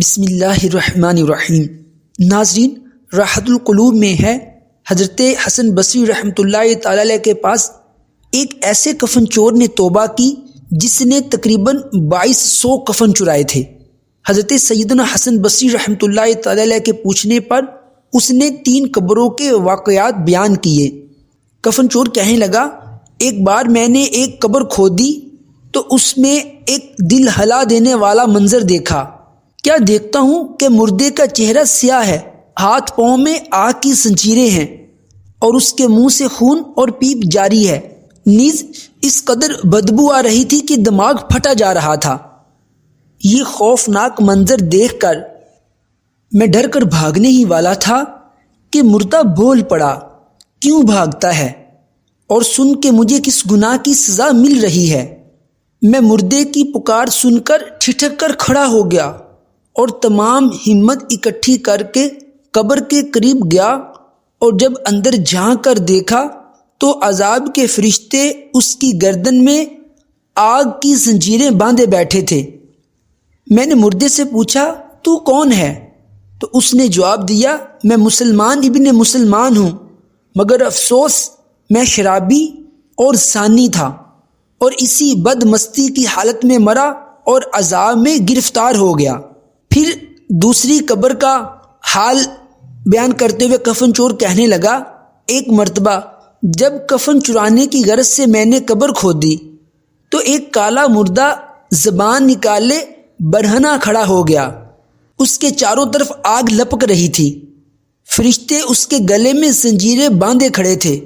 بسم اللہ الرحمن الرحیم۔ ناظرین، راحت القلوب میں ہے حضرت حسن بصری رحمۃ اللہ تعالی علیہ کے پاس ایک ایسے کفن چور نے توبہ کی جس نے تقریباً 2200 کفن چرائے تھے۔ حضرت سیدنا حسن بصری رحمۃ اللہ تعالی علیہ کے پوچھنے پر اس نے 3 قبروں کے واقعات بیان کیے۔ کفن چور کہنے لگا، ایک بار میں نے ایک قبر کھودی تو اس میں ایک دل ہلا دینے والا منظر دیکھا۔ کیا دیکھتا ہوں کہ مردے کا چہرہ سیاہ ہے، ہاتھ پاؤں میں آگ کی زنجیریں ہیں اور اس کے منہ سے خون اور پیپ جاری ہے، نیز اس قدر بدبو آ رہی تھی کہ دماغ پھٹا جا رہا تھا۔ یہ خوفناک منظر دیکھ کر میں ڈر کر بھاگنے ہی والا تھا کہ مردہ بول پڑا، کیوں بھاگتا ہے اور سن کے مجھے کس گناہ کی سزا مل رہی ہے؟ میں مردے کی پکار سن کر ٹھٹک کر کھڑا ہو گیا اور تمام ہمت اکٹھی کر کے قبر کے قریب گیا، اور جب اندر جھانک کر دیکھا تو عذاب کے فرشتے اس کی گردن میں آگ کی زنجیریں باندھے بیٹھے تھے۔ میں نے مردے سے پوچھا، تو کون ہے؟ تو اس نے جواب دیا، میں مسلمان ابن مسلمان ہوں، مگر افسوس میں شرابی اور زانی تھا اور اسی بد مستی کی حالت میں مرا اور عذاب میں گرفتار ہو گیا۔ پھر دوسری قبر کا حال بیان کرتے ہوئے کفن چور کہنے لگا، ایک مرتبہ جب کفن چرانے کی غرض سے میں نے قبر کھودی تو ایک کالا مردہ زبان نکالے برہنہ کھڑا ہو گیا، اس کے چاروں طرف آگ لپک رہی تھی، فرشتے اس کے گلے میں زنجیریں باندھے کھڑے تھے۔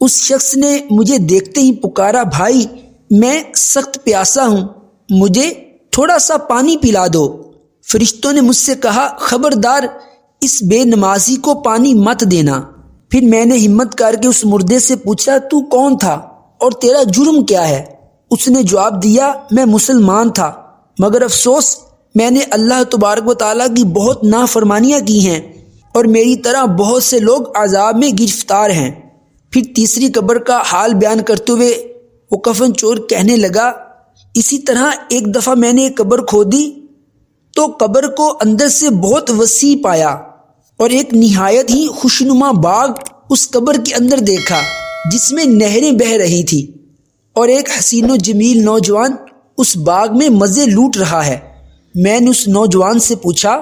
اس شخص نے مجھے دیکھتے ہی پکارا، بھائی میں سخت پیاسا ہوں، مجھے تھوڑا سا پانی پلا دو۔ فرشتوں نے مجھ سے کہا، خبردار اس بے نمازی کو پانی مت دینا۔ پھر میں نے ہمت کر کے اس مردے سے پوچھا، تو کون تھا اور تیرا جرم کیا ہے؟ اس نے جواب دیا، میں مسلمان تھا، مگر افسوس میں نے اللہ تبارک و تعالیٰ کی بہت نافرمانیاں کی ہیں اور میری طرح بہت سے لوگ عذاب میں گرفتار ہیں۔ پھر تیسری قبر کا حال بیان کرتے ہوئے وہ کفن چور کہنے لگا، اسی طرح ایک دفعہ میں نے ایک قبر کھودی تو قبر کو اندر سے بہت وسیع پایا اور ایک نہایت ہی خوشنما باغ اس قبر کے اندر دیکھا جس میں نہریں بہہ رہی تھی، اور ایک حسین و جمیل نوجوان اس باغ میں مزے لوٹ رہا ہے۔ میں نے اس نوجوان سے پوچھا،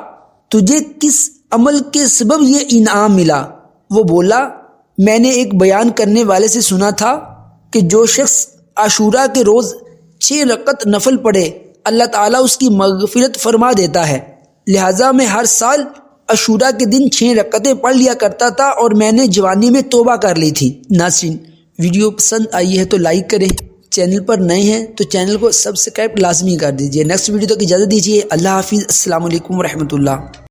تجھے کس عمل کے سبب یہ انعام ملا؟ وہ بولا، میں نے ایک بیان کرنے والے سے سنا تھا کہ جو شخص عاشورہ کے روز 6 رکعت نفل پڑھے اللہ تعالیٰ اس کی مغفرت فرما دیتا ہے، لہٰذا میں ہر سال عاشورہ کے دن 6 رکعتیں پڑھ لیا کرتا تھا اور میں نے جوانی میں توبہ کر لی تھی۔ ناظرین، ویڈیو پسند آئی ہے تو لائک کریں، چینل پر نئے ہیں تو چینل کو سبسکرائب لازمی کر دیجیے۔ نیکسٹ ویڈیو تک اجازت دیجیے، اللہ حافظ، السلام علیکم ورحمۃ اللہ۔